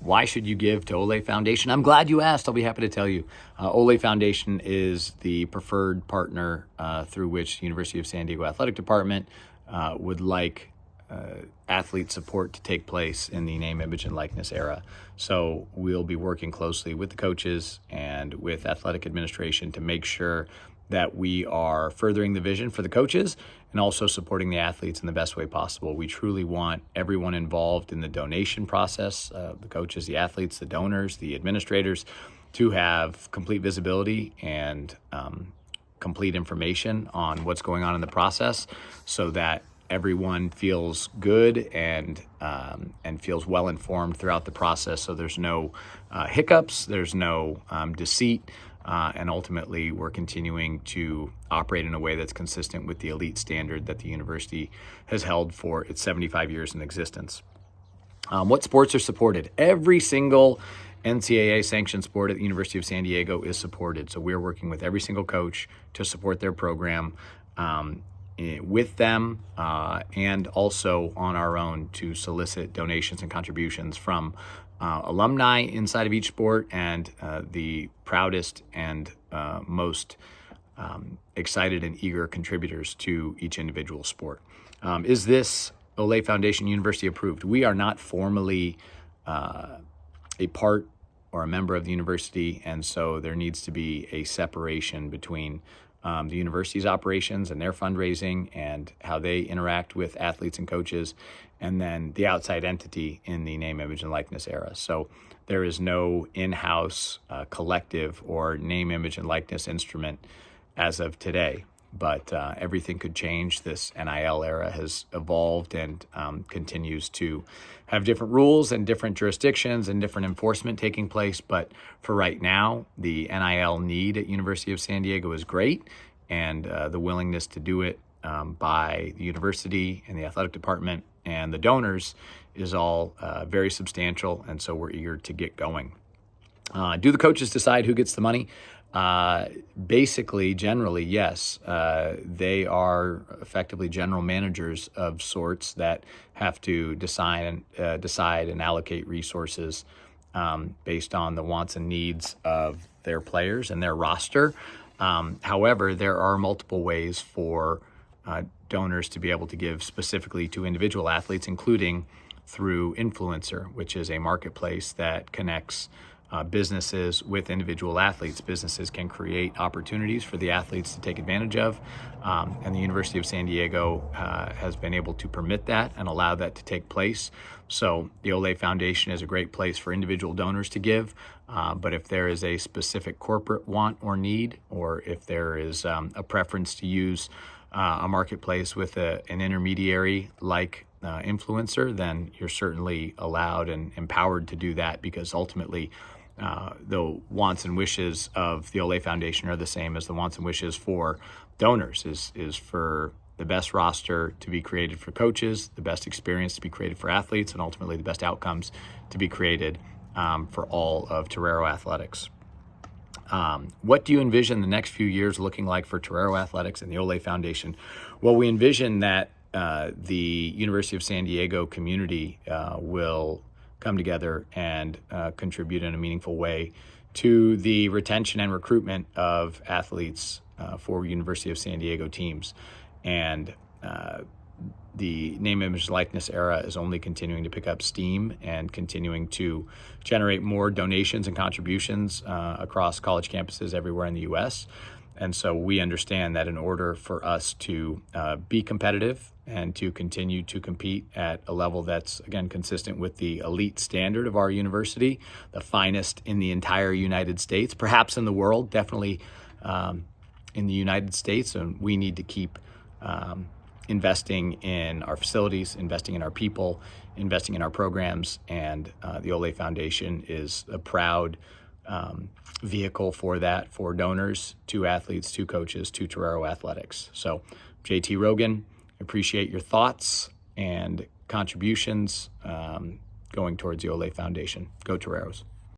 why should you give to Ole Foundation? I'm glad you asked. I'll be happy to tell you. Ole Foundation is the preferred partner through which the University of San Diego Athletic Department would like athlete support to take place in the name, image, and likeness era. So we'll be working closely with the coaches and with athletic administration to make sure that we are furthering the vision for the coaches and also supporting the athletes in the best way possible. We truly want everyone involved in the donation process, the coaches, the athletes, the donors, the administrators, to have complete visibility and complete information on what's going on in the process so that everyone feels good and feels well informed throughout the process. So there's no hiccups, there's no deceit, and ultimately we're continuing to operate in a way that's consistent with the elite standard that the university has held for its 75 years in existence. What sports are supported? Every single NCAA sanctioned sport at the University of San Diego is supported. So we're working with every single coach to support their program. With them and also on our own to solicit donations and contributions from alumni inside of each sport and the proudest and most excited and eager contributors to each individual sport. Is this Ole Foundation University approved? We are not formally a part or a member of the university, and so there needs to be a separation between the university's operations and their fundraising and how they interact with athletes and coaches, and then the outside entity in the name, image, and likeness era. So there is no in-house collective or name, image, and likeness instrument as of today. But everything could change. This NIL era has evolved and continues to have different rules and different jurisdictions and different enforcement taking place. But for right now, the NIL need at University of San Diego is great, and the willingness to do it by the university and the athletic department and the donors is all very substantial, and so we're eager to get going. Do the coaches decide who gets the money? Basically, generally, yes. They are effectively general managers of sorts that have to decide and allocate resources based on the wants and needs of their players and their roster. However, there are multiple ways for donors to be able to give specifically to individual athletes, including through Influencer, which is a marketplace that connects businesses with individual athletes. Businesses can create opportunities for the athletes to take advantage of, and the University of San Diego has been able to permit that and allow that to take place. So the Ole Foundation is a great place for individual donors to give, but if there is a specific corporate want or need, or if there is a preference to use a marketplace with an intermediary like Influencer, then you're certainly allowed and empowered to do that, because ultimately the wants and wishes of the Ole Foundation are the same as the wants and wishes for donors, is for the best roster to be created for coaches, the best experience to be created for athletes, and ultimately the best outcomes to be created for all of Torero athletics. What do you envision the next few years looking like for Torero athletics and the Ole Foundation? Well, we envision that the University of San Diego community will come together and contribute in a meaningful way to the retention and recruitment of athletes for University of San Diego teams. And the name, image, likeness era is only continuing to pick up steam and continuing to generate more donations and contributions across college campuses everywhere in the U.S. And so we understand that in order for us to be competitive and to continue to compete at a level that's, again, consistent with the elite standard of our university, the finest in the entire United States, perhaps in the world, definitely in the United States, and we need to keep investing in our facilities, investing in our people, investing in our programs, and the Ole Foundation is a proud vehicle for that, for donors, to athletes, to coaches, to Torero athletics. So, JT Rogan, appreciate your thoughts and contributions going towards the Ole Foundation. Go Toreros.